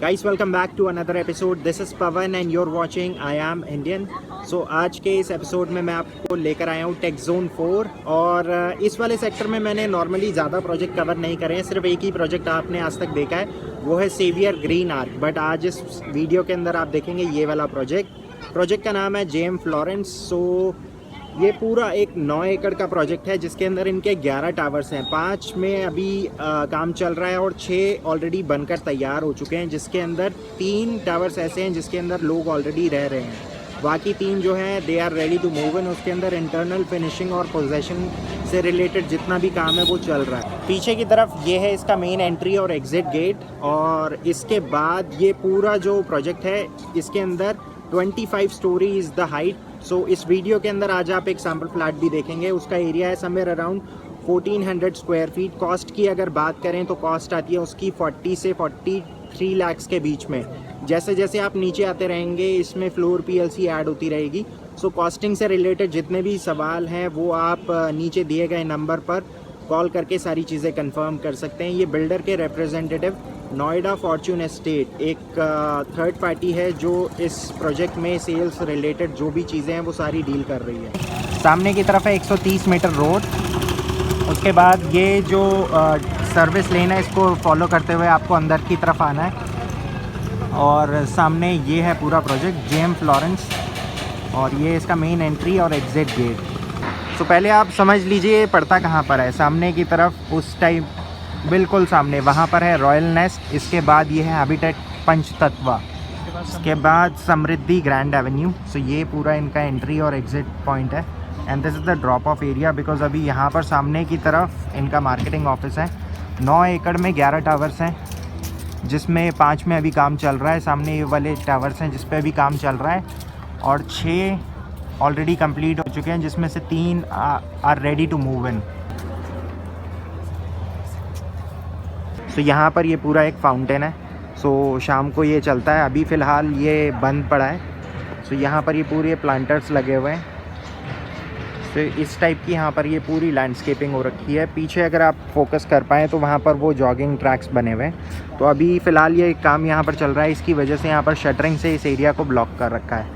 Guys welcome back to another episode. This is Pavan and you're watching I am Indian. So आज के इस episode में मैं आपको लेकर आया हूँ टेक जोन 4 और इस वाले सेक्टर में मैंने नॉर्मली ज़्यादा प्रोजेक्ट कवर नहीं करे हैं, सिर्फ एक ही प्रोजेक्ट आपने आज तक देखा है, वो है सेवियर ग्रीन आर्क। बट आज इस वीडियो के अंदर आप देखेंगे ये वाला प्रोजेक्ट का नाम है जेएम फ्लोरेंस। सो ये पूरा एक 9 एकड़ का प्रोजेक्ट है जिसके अंदर इनके 11 टावर्स हैं। 5 में अभी काम चल रहा है और 6 ऑलरेडी बनकर तैयार हो चुके हैं, जिसके अंदर 3 टावर्स ऐसे हैं जिसके अंदर लोग ऑलरेडी रह रहे हैं। बाकी 3 जो हैं they are ready to move in. उसके अंदर इंटरनल फिनिशिंग और पोजेशन से रिलेटेड जितना भी काम है वो चल रहा है। पीछे की तरफ ये है इसका मेन एंट्री और एग्जिट गेट, और इसके बाद ये पूरा जो प्रोजेक्ट है इसके अंदर 25 स्टोरी इज़ द हाइट। सो इस वीडियो के अंदर आज आप एक सैम्पल फ्लैट भी देखेंगे। उसका एरिया है somewhere around 1400 square feet. Cost की अगर बात करें तो कॉस्ट आती है उसकी 40 से 43 लाख के बीच में। जैसे जैसे आप नीचे आते रहेंगे इसमें फ्लोर पीएलसी ऐड होती रहेगी। सो कॉस्टिंग से रिलेटेड जितने भी सवाल हैं वो आप नीचे दिए गए नंबर पर कॉल करके सारी चीज़ें कंफर्म कर सकते हैं। ये बिल्डर के रिप्रेजेंटेटिव नोएडा फॉर्च्यून एस्टेट एक थर्ड पार्टी है जो इस प्रोजेक्ट में सेल्स रिलेटेड जो भी चीज़ें हैं वो सारी डील कर रही है। सामने की तरफ है 130 मीटर रोड। उसके बाद ये जो सर्विस लेन है इसको फॉलो करते हुए आपको अंदर की तरफ आना है, और सामने ये है पूरा प्रोजेक्ट जेएम फ्लोरेंस, और ये इसका मेन एंट्री और एग्जिट गेट। तो पहले आप समझ लीजिए पड़ता कहाँ पर है। सामने की तरफ उस टाइम बिल्कुल सामने वहाँ पर है रॉयल नेस्ट। इसके बाद ये है हैबिटेट पंचतत्वा। इसके बाद समृद्धि ग्रैंड एवेन्यू। सो ये पूरा इनका एंट्री और एग्जिट पॉइंट है, and this is the drop of area because अभी यहाँ पर सामने की तरफ इनका मार्केटिंग ऑफिस है। 9 एकड़ में 11 टावर्स हैं जिसमें 5 में अभी काम चल रहा है। सामने ये वाले टावर्स हैं जिस पे अभी काम चल रहा है, और 6 ऑलरेडी कंप्लीट हो चुके हैं जिसमें से 3 are ready to move in. तो यहाँ पर ये पूरा एक फाउंटेन है। सो शाम को ये चलता है, अभी फ़िलहाल ये बंद पड़ा है। सो यहाँ पर ये पूरे प्लांटर्स लगे हुए हैं। तो इस टाइप की यहाँ पर ये पूरी लैंडस्केपिंग हो रखी है। पीछे अगर आप फोकस कर पाएँ तो वहाँ पर वो जॉगिंग ट्रैक्स बने हुए हैं। तो अभी फ़िलहाल ये काम यहाँ पर चल रहा है, इसकी वजह से यहाँ पर शटरिंग से इस एरिया को ब्लॉक कर रखा है।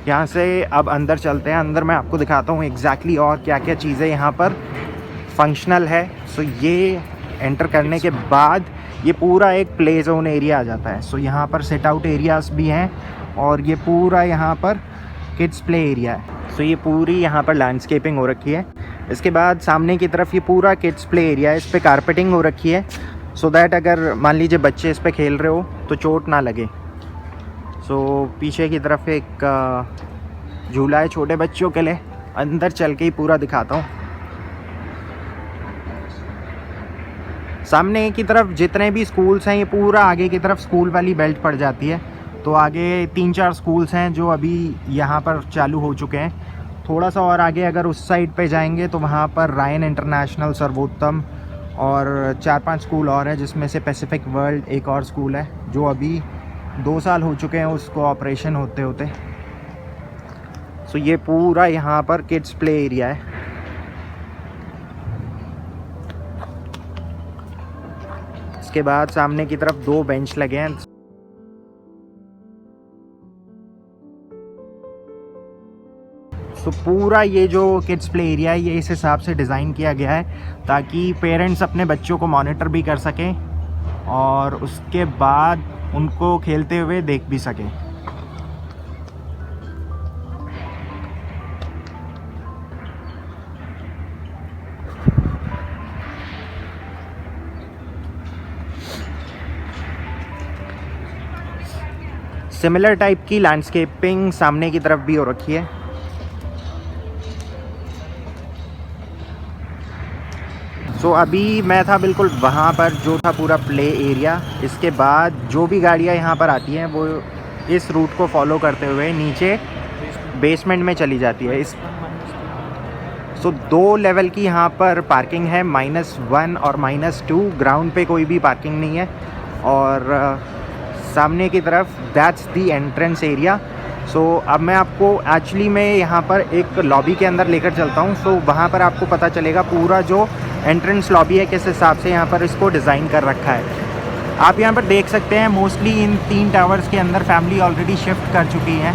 यहाँ से अब अंदर चलते हैं। अंदर मैं आपको दिखाता हूँ एग्जैक्टली और क्या क्या चीज़ें यहाँ पर फंक्शनल है। सो ये एंटर करने के बाद ये पूरा एक प्ले जोन एरिया आ जाता है। सो यहाँ पर सेट आउट एरियाज़ भी हैं, और ये पूरा यहाँ पर किड्स प्ले एरिया है। सो ये पूरी यहाँ पर लैंडस्केपिंग हो रखी है। इसके बाद सामने की तरफ ये पूरा किड्स प्ले एरिया है। इस पर कारपेटिंग हो रखी है सो दैट अगर मान लीजिए बच्चे इस पर खेल रहे हो तो चोट ना लगे। सो पीछे की तरफ एक झूला है छोटे बच्चों के लिए। अंदर चल के ही पूरा दिखाता हूँ। सामने की तरफ जितने भी स्कूल्स हैं ये पूरा आगे की तरफ स्कूल वाली बेल्ट पड़ जाती है। तो आगे 3-4 स्कूल्स हैं जो अभी यहाँ पर चालू हो चुके हैं। थोड़ा सा और आगे अगर उस साइड पे जाएंगे तो वहाँ पर रायन इंटरनेशनल, सर्वोत्तम और 4-5 स्कूल और हैं, जिसमें से पैसिफिक वर्ल्ड एक और स्कूल है जो अभी 2 साल हो चुके हैं उसको ऑपरेशन होते होते। सो ये पूरा यहाँ पर किड्स प्ले एरिया है। इसके बाद सामने की तरफ 2 बेंच लगे हैं। तो पूरा ये जो किड्स प्ले एरिया है ये इस हिसाब से डिज़ाइन किया गया है ताकि पेरेंट्स अपने बच्चों को मॉनिटर भी कर सकें और उसके बाद उनको खेलते हुए देख भी सकें। सिमिलर टाइप की लैंडस्केपिंग सामने की तरफ भी हो रखी है। सो अभी मैं था बिल्कुल वहाँ पर जो था पूरा प्ले एरिया। इसके बाद जो भी गाड़ियाँ यहाँ पर आती हैं वो इस रूट को फॉलो करते हुए नीचे बेसमेंट में चली जाती है। इस 2 लेवल की यहाँ पर पार्किंग है, -1 और -2। ग्राउंड पे कोई भी पार्किंग नहीं है। और सामने की तरफ दैट्स दी एंट्रेंस एरिया। सो अब मैं आपको एक्चुअली मैं यहाँ पर एक लॉबी के अंदर लेकर चलता हूँ। सो वहाँ पर आपको पता चलेगा पूरा जो एंट्रेंस लॉबी है किस हिसाब से यहाँ पर इसको डिज़ाइन कर रखा है। आप यहाँ पर देख सकते हैं मोस्टली इन 3 टावर्स के अंदर फैमिली ऑलरेडी शिफ्ट कर चुकी है।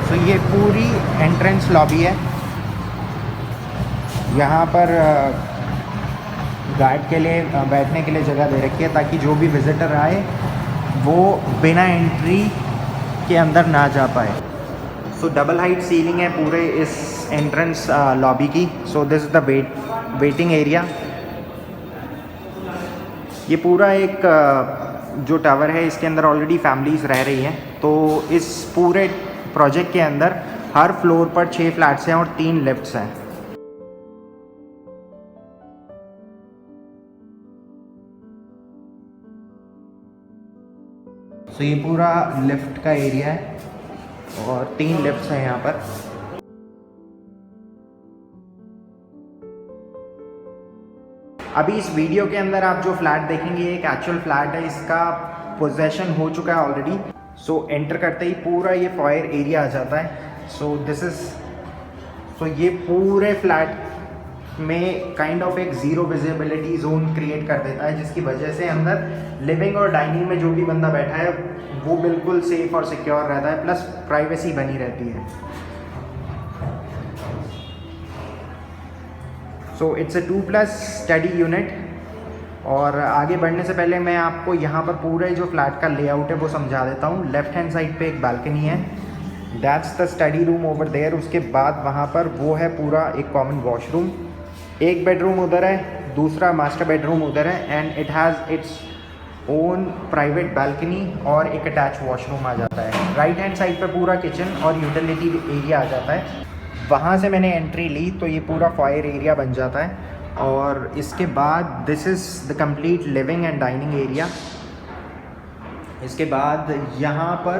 तो ये पूरी एंट्रेंस लॉबी है। यहाँ पर गार्ड के लिए बैठने के लिए जगह दे रखी है ताकि जो भी विज़िटर आए वो बिना एंट्री के अंदर ना जा पाए। सो डबल हाइट सीलिंग है पूरे इस एंट्रेंस लॉबी की। So this is the waiting area. ये पूरा एक जो टावर है इसके अंदर ऑलरेडी फैमिलीज़ रह रही हैं। तो इस पूरे प्रोजेक्ट के अंदर हर फ्लोर पर 6 फ्लैट्स हैं और 3 लिफ्ट्स हैं। तो ये पूरा लिफ्ट का एरिया है और 3 लिफ्ट्स हैं यहाँ पर। अभी इस वीडियो के अंदर आप जो फ्लैट देखेंगे एक एक्चुअल फ्लैट है, इसका पोजेशन हो चुका है ऑलरेडी। सो एंटर करते ही पूरा ये फायर एरिया आ जाता है। सो ये पूरे फ्लैट में काइंड ऑफ एक ज़ीरो विजिबिलिटी जोन क्रिएट कर देता है, जिसकी वजह से अंदर लिविंग और डाइनिंग में जो भी बंदा बैठा है वो बिल्कुल सेफ और सिक्योर रहता है, प्लस प्राइवेसी बनी रहती है। So it's a 2+ study unit. और आगे बढ़ने से पहले मैं आपको यहाँ पर पूरे जो फ्लैट का लेआउट है वो समझा देता हूँ। लेफ्ट हैंड साइड पे एक बालकनी है, that's the study room over there. उसके बाद वहाँ पर वो है पूरा एक कॉमन वॉशरूम, एक बेडरूम उधर है, दूसरा मास्टर बेडरूम उधर है, and it has its own private balcony और एक अटैच वॉशरूम आ जाता है। राइट हैंड साइड पे पूरा किचन और यूटिलिटी एरिया आ जाता है। वहाँ से मैंने एंट्री ली तो ये पूरा फायर एरिया बन जाता है। और इसके बाद this is the complete living and dining area. इसके बाद यहाँ पर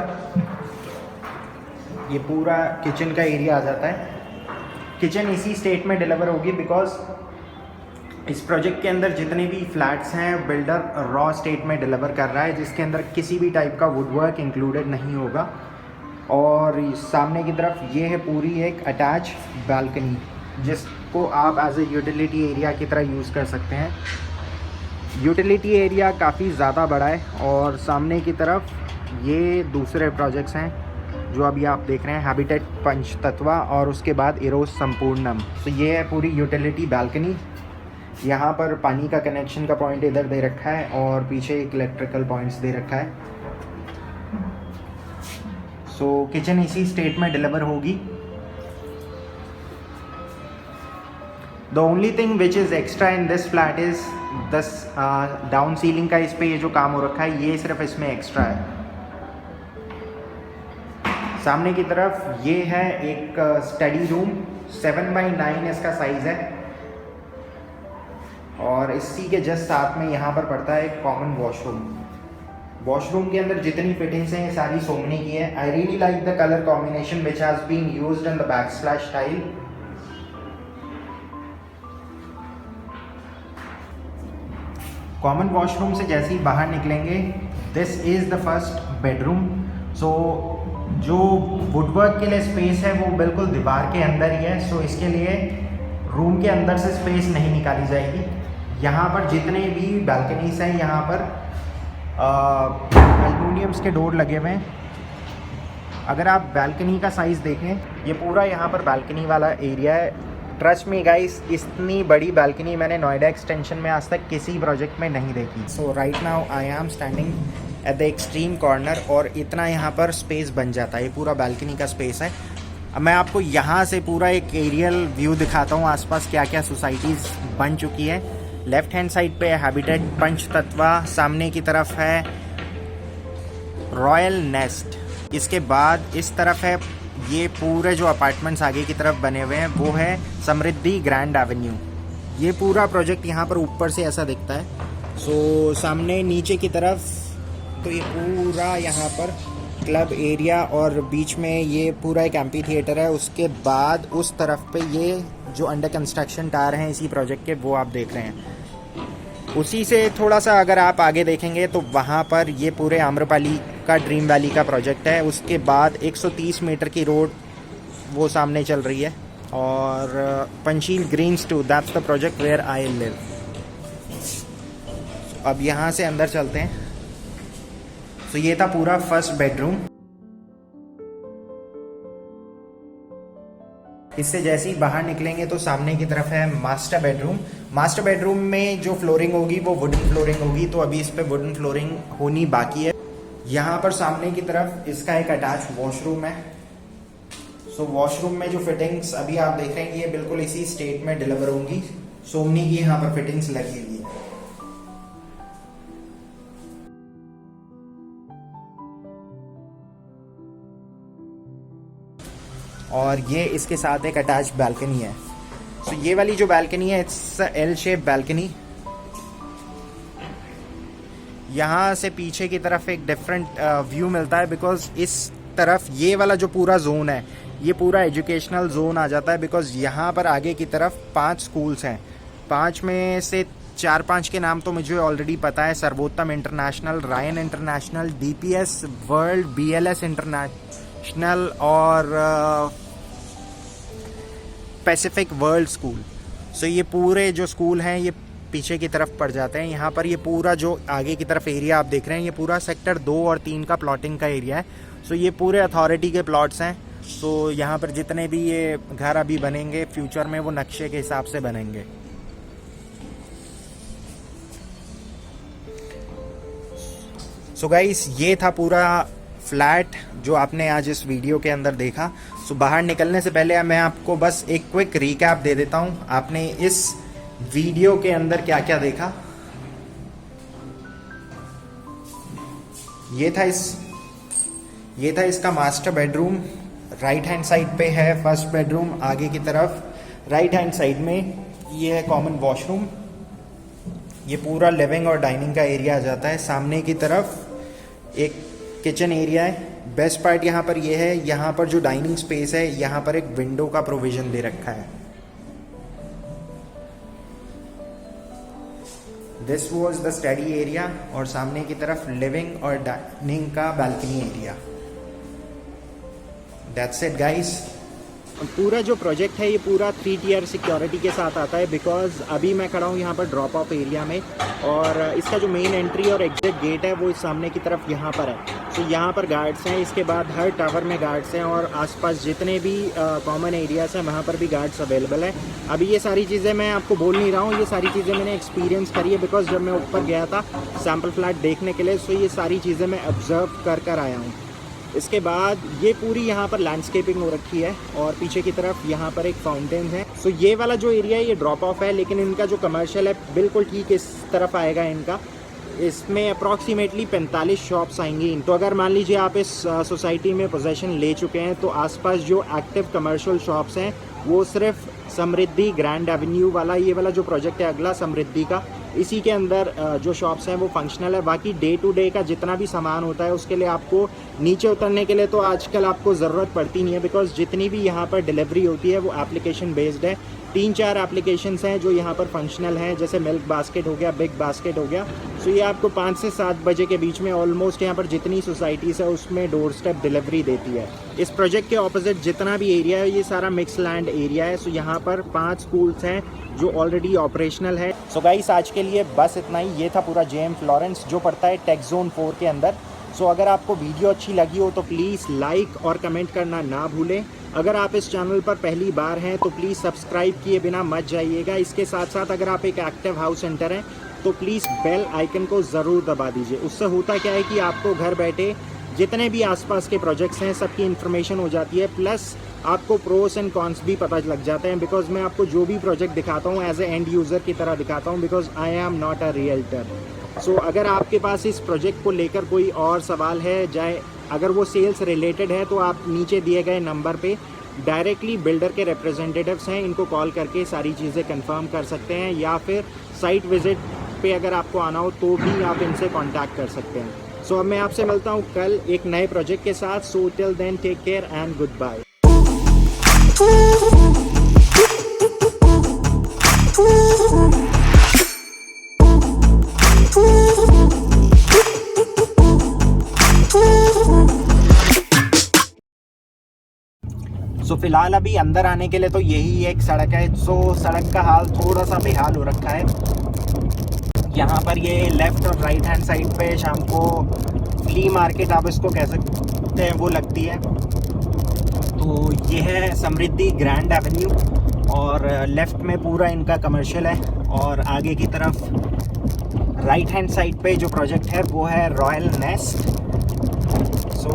ये पूरा किचन का एरिया आ जाता है। किचन इसी स्टेट में डिलीवर होगी बिकॉज इस प्रोजेक्ट के अंदर जितने भी फ्लैट्स हैं बिल्डर रॉ स्टेट में डिलीवर कर रहा है, जिसके अंदर किसी भी टाइप का वुडवर्क इंक्लूडेड नहीं होगा। और सामने की तरफ ये है पूरी एक अटैच बालकनी, जिसको आप एज ए यूटिलिटी एरिया की तरह यूज़ कर सकते हैं। यूटिलिटी एरिया काफ़ी ज़्यादा बड़ा है। और सामने की तरफ ये दूसरे प्रोजेक्ट्स हैं जो अभी आप देख रहे हैं, हैबिटेट पंचतत्वा और उसके बाद इरोस संपूर्णम। तो ये है पूरी यूटिलिटी बालकनी। यहाँ पर पानी का कनेक्शन का पॉइंट इधर दे रखा है और पीछे एक इलेक्ट्रिकल पॉइंट्स दे रखा है। सो किचन इसी स्टेट में डिलीवर होगी। The only thing which is extra in this flat is दस डाउन सीलिंग का इस पे ये जो काम हो रखा है ये सिर्फ इसमें एक्स्ट्रा है। सामने की तरफ ये है एक स्टडी रूम, 7x9 इसका साइज़ है। और इसी के जस्ट साथ में यहाँ पर पड़ता है एक कॉमन वॉशरूम। वॉशरूम के अंदर जितनी फिटिंग्स हैं ये सारी सोमनी की है। I really like the colour combination which has been used in the backslash tile. Common washroom से जैसे ही बाहर निकलेंगे this is the first bedroom. So जो वुडवर्क के लिए स्पेस है वो बिल्कुल दीवार के अंदर ही है। सो इसके लिए रूम के अंदर से स्पेस नहीं निकाली जाएगी। यहाँ पर जितने भी बालकनीज हैं यहाँ पर एल्युमिनियम्स के डोर लगे हुए हैं। अगर आप बालकनी का साइज़ देखें, ये पूरा यहाँ पर बालकनी वाला एरिया है। ट्रस्ट मी गाइस, इतनी बड़ी बालकनी मैंने नोएडा एक्सटेंशन में आज तक किसी प्रोजेक्ट में नहीं देखी। So right now I am standing at the extreme corner और इतना यहाँ पर स्पेस बन जाता है। ये पूरा बालकनी का स्पेस है। अब मैं आपको यहाँ से पूरा एक एरियल व्यू दिखाता हूँ आसपास क्या क्या सोसाइटीज़ बन चुकी है। लेफ्ट हैंड साइड पे हैबिटेट पंचतत्वा, सामने की तरफ है रॉयल नेस्ट। इसके बाद इस तरफ है ये पूरे जो अपार्टमेंट्स आगे की तरफ बने हुए हैं वो है समृद्धि ग्रैंड एवेन्यू। ये पूरा प्रोजेक्ट यहाँ पर ऊपर से ऐसा दिखता है। सो सामने नीचे की तरफ तो ये पूरा यहाँ पर क्लब एरिया और बीच में ये पूरा एक एम्पी थिएटर है। उसके बाद उस तरफ पे ये जो अंडर कंस्ट्रक्शन टावर हैं इसी प्रोजेक्ट के वो आप देख रहे हैं। उसी से थोड़ा सा अगर आप आगे देखेंगे तो वहाँ पर ये पूरे आम्रपाली का ड्रीम वैली का प्रोजेक्ट है। उसके बाद 130 मीटर की रोड वो सामने चल रही है और Panchsheel Greens two, that's the project where I live. अब यहाँ से अंदर चलते हैं। तो ये था पूरा फर्स्ट बेडरूम। इससे जैसे ही बाहर निकलेंगे तो सामने की तरफ है मास्टर बेडरूम। मास्टर बेडरूम में जो फ्लोरिंग होगी वो वुडन फ्लोरिंग होगी, तो अभी इस पे वुडन फ्लोरिंग होनी बाकी है। यहाँ पर सामने की तरफ इसका एक अटैच वॉशरूम है। सो वॉशरूम में जो फिटिंग्स अभी आप देख रहे हैं ये बिल्कुल इसी स्टेट में डिलीवर होंगी। सोमनी की यहाँ पर फिटिंग्स लगी हुई है। और ये इसके साथ एक अटैच बैल्कनी है। सो ये वाली जो बैल्कनी है इट्स एल शेप बैल्कनी। यहाँ से पीछे की तरफ एक डिफरेंट व्यू मिलता है, बिकॉज इस तरफ ये वाला जो पूरा जोन है ये पूरा एजुकेशनल जोन आ जाता है। बिकॉज यहाँ पर आगे की तरफ 5 स्कूल्स हैं। 5 में से 4-5 के नाम तो मुझे ऑलरेडी पता है। सर्वोत्तम international, Ryan international, DPS world, BLS international और पैसिफिक वर्ल्ड स्कूल। सो ये पूरे जो स्कूल हैं ये पीछे की तरफ पड़ जाते हैं। यहाँ पर ये पूरा जो आगे की तरफ एरिया आप देख रहे हैं ये पूरा सेक्टर 2 और 3 का प्लॉटिंग का एरिया है। सो ये पूरे अथॉरिटी के प्लॉट्स हैं। सो यहाँ पर जितने भी ये घर अभी बनेंगे फ्यूचर में वो नक्शे के हिसाब से बनेंगे। सो गाइस ये था पूरा फ्लैट जो आपने आज इस वीडियो के अंदर देखा। सो बाहर निकलने से पहले मैं आपको बस एक क्विक रिकैप दे देता हूँ आपने इस वीडियो के अंदर क्या क्या देखा। ये था इसका master bedroom. Right hand side पे है फर्स्ट बेडरूम। आगे की तरफ राइट हैंड साइड में ये है कॉमन वॉशरूम। ये पूरा लिविंग और डाइनिंग का एरिया आ जाता है। सामने की तरफ एक किचन एरिया है। बेस्ट पार्ट यहाँ पर ये है, यहाँ पर जो डाइनिंग स्पेस है यहाँ पर एक विंडो का प्रोविजन दे रखा है। This was the study area और सामने की तरफ लिविंग और डाइनिंग का balcony area. That's it guys. पूरा जो प्रोजेक्ट है ये पूरा 3 टियर सिक्योरिटी के साथ आता है। बिकॉज अभी मैं खड़ा हूँ यहाँ पर ड्रॉप ऑफ एरिया में और इसका जो मेन एंट्री और एग्जिट गेट है वो इस सामने की तरफ यहाँ पर है। तो यहाँ पर गार्ड्स हैं। इसके बाद हर टावर में गार्ड्स हैं और आसपास जितने भी कॉमन एरियाज हैं वहाँ पर भी गार्ड्स अवेलेबल हैं। अभी ये सारी चीज़ें मैं आपको बोल नहीं रहा हूँ, ये सारी चीज़ें मैंने एक्सपीरियंस करी है। बिकॉज जब मैं ऊपर गया था सैम्पल फ्लैट देखने के लिए, सो ये सारी चीज़ें मैं ऑब्जर्व कर आया हूँ। इसके बाद ये पूरी यहाँ पर लैंडस्केपिंग हो रखी है और पीछे की तरफ यहाँ पर एक फाउंटेन है। सो ये वाला जो एरिया है ये ड्रॉप ऑफ है, लेकिन इनका जो कमर्शियल है बिल्कुल ठीक इस तरफ आएगा इनका। इसमें अप्रॉक्सीमेटली 45 शॉप्स आएंगी। तो अगर मान लीजिए आप इस सोसाइटी में पोजेसन ले चुके हैं तो आसपास जो एक्टिव कमर्शियल शॉप्स हैं वो सिर्फ समृद्धि ग्रैंड एवेन्यू वाला, ये वाला जो प्रोजेक्ट है अगला समृद्धि का, इसी के अंदर जो शॉप्स हैं वो फंक्शनल है। बाकी डे टू डे का जितना भी सामान होता है उसके लिए आपको नीचे उतरने के लिए तो आजकल आपको ज़रूरत पड़ती नहीं है। बिकॉज जितनी भी यहाँ पर डिलीवरी होती है वो एप्लीकेशन बेस्ड है। 3-4 एप्लीकेशंस हैं जो यहाँ पर फंक्शनल हैं, जैसे मिल्क बास्केट हो गया, बिग बास्केट हो गया। सो ये आपको 5 से 7 बजे के बीच में ऑलमोस्ट यहाँ पर जितनी सोसाइटीज़ है उसमें डोर स्टेप डिलीवरी देती है। इस प्रोजेक्ट के ऑपोजिट जितना भी एरिया है ये सारा मिक्स लैंड एरिया है। सो यहाँ पर 5 स्कूल्स हैं जो ऑलरेडी ऑपरेशनल है। सो गाइस आज के लिए बस इतना ही। ये था पूरा JM फ्लोरेंस जो पड़ता है टेक जोन 4 के अंदर। सो अगर आपको वीडियो अच्छी लगी हो तो प्लीज़ लाइक और कमेंट करना ना भूलें। अगर आप इस चैनल पर पहली बार हैं तो प्लीज़ सब्सक्राइब किए बिना मत जाइएगा। इसके साथ साथ अगर आप एक एक्टिव हाउस सेंटर हैं तो प्लीज़ बेल आइकन को ज़रूर दबा दीजिए। उससे होता क्या है कि आपको घर बैठे जितने भी आसपास के प्रोजेक्ट्स हैं सबकी इन्फॉर्मेशन हो जाती है, प्लस आपको प्रोस एंड कॉन्स भी पता लग जाते हैं। बिकॉज मैं आपको जो भी प्रोजेक्ट दिखाता हूँ एज ए एंड यूज़र की तरह दिखाता हूँ, because I am not a realtor. So अगर आपके पास इस प्रोजेक्ट को लेकर कोई और सवाल है, चाहे अगर वो सेल्स रिलेटेड है, तो आप नीचे दिए गए नंबर पे डायरेक्टली बिल्डर के रिप्रेजेंटेटिव्स हैं, इनको कॉल करके सारी चीज़ें कंफर्म कर सकते हैं, या फिर साइट विजिट पे अगर आपको आना हो तो भी आप इनसे कांटेक्ट कर सकते हैं। सो अब मैं आपसे मिलता हूँ कल एक नए प्रोजेक्ट के साथ। So till then take care and good bye. So फिलहाल अभी अंदर आने के लिए तो यही एक सड़क है। सो सड़क का हाल थोड़ा सा बेहाल हो रखा है। यहाँ पर ये लेफ़्ट और राइट हैंड साइड पे शाम को फ्ली मार्केट आप इसको कह सकते हैं वो लगती है। तो ये है समृद्धि ग्रैंड एवेन्यू और लेफ़्ट में पूरा इनका कमर्शियल है और आगे की तरफ राइट हैंड साइड पे जो प्रोजेक्ट है वो है रॉयल नेस्ट। सो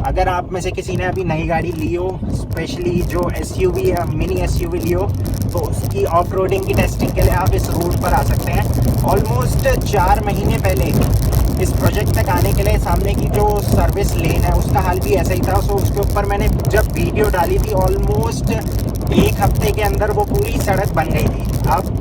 अगर आप में से किसी ने अभी नई गाड़ी ली हो, स्पेशली जो एसयूवी या मिनी एसयूवी ली हो, तो उसकी ऑफ रोडिंग की टेस्टिंग के लिए आप इस रोड पर आ सकते हैं। ऑलमोस्ट 4 महीने पहले इस प्रोजेक्ट तक आने के लिए सामने की जो सर्विस लेन है उसका हाल भी ऐसा ही था। सो उसके ऊपर मैंने जब वीडियो डाली थी ऑलमोस्ट 1 हफ्ते के अंदर वो पूरी सड़क बन गई थी। अब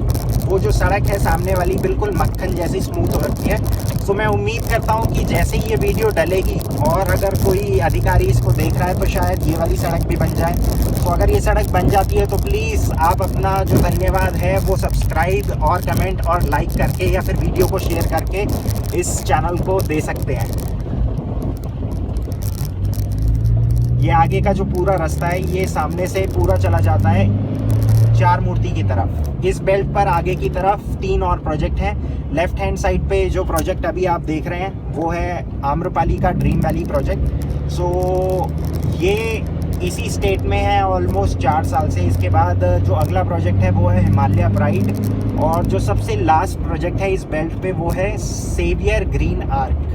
वो जो सड़क है सामने वाली बिल्कुल मक्खन जैसी स्मूथ हो रखी है। सो मैं उम्मीद करता हूँ कि जैसे ही ये वीडियो डलेगी और अगर कोई अधिकारी इसको देख रहा है तो शायद ये वाली सड़क भी बन जाए। तो अगर ये सड़क बन जाती है तो प्लीज़ आप अपना जो धन्यवाद है वो सब्सक्राइब और कमेंट और लाइक करके या फिर वीडियो को शेयर करके इस चैनल को दे सकते हैं। ये आगे का जो पूरा रास्ता है ये सामने से पूरा चला जाता है 4 मूर्ति की तरफ। इस बेल्ट पर आगे की तरफ 3 और प्रोजेक्ट हैं। लेफ्ट हैंड साइड पे जो प्रोजेक्ट अभी आप देख रहे हैं वो है आम्रपाली का ड्रीम वैली प्रोजेक्ट। सो ये इसी स्टेट में है ऑलमोस्ट 4 साल से। इसके बाद जो अगला प्रोजेक्ट है वो है हिमालय प्राइड और जो सबसे लास्ट प्रोजेक्ट है इस बेल्ट पे वो है सेवियर ग्रीन आर्क।